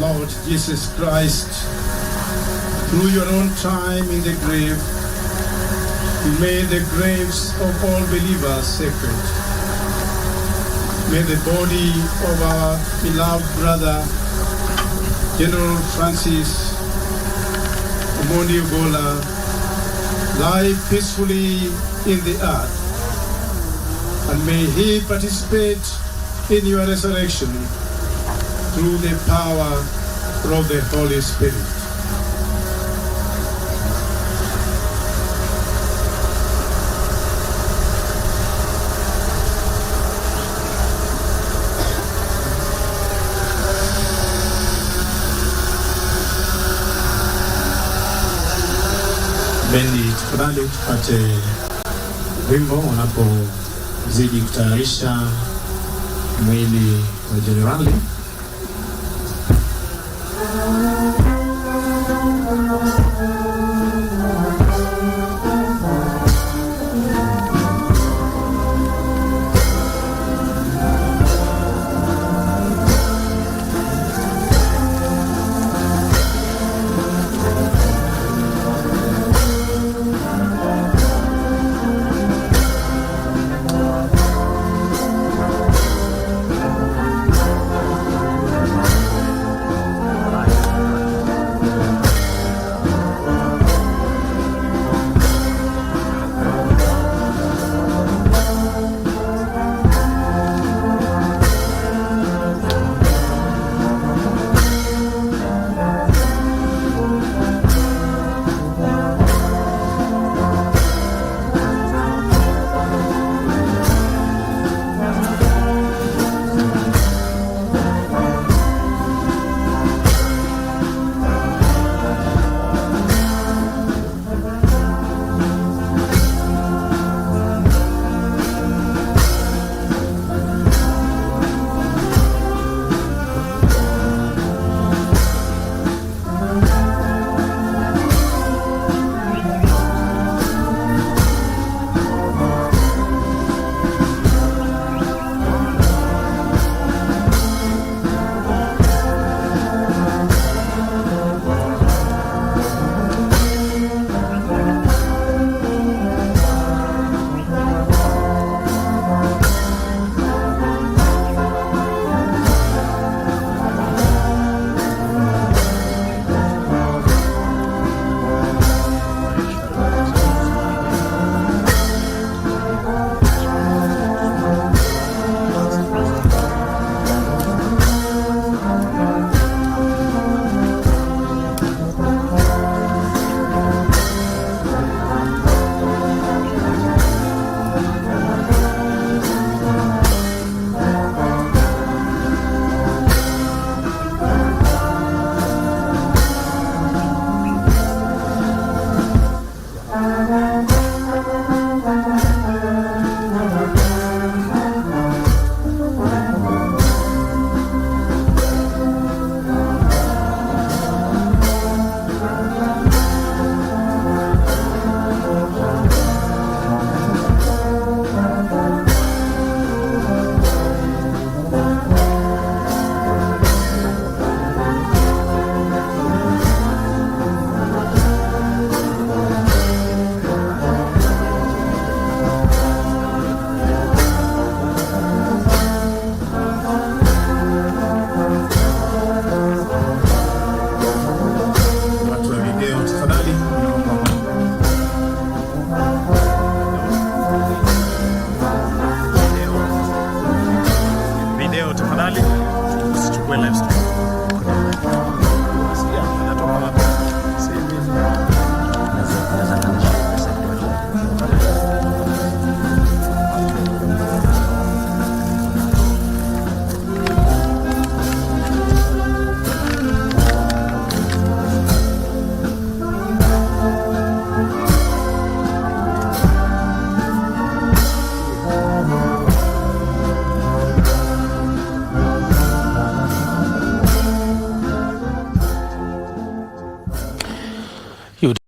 Lord Jesus Christ, through your own time in the grave, you made the graves of all believers sacred. May the body of our beloved brother, General Francis Omondi Ogola, lie peacefully in the earth, and may he participate in your resurrection through the power of the Holy Spirit. Bendi, tafadhali tupate wimbo unapozidi kutayarisha mwili wa jenerali.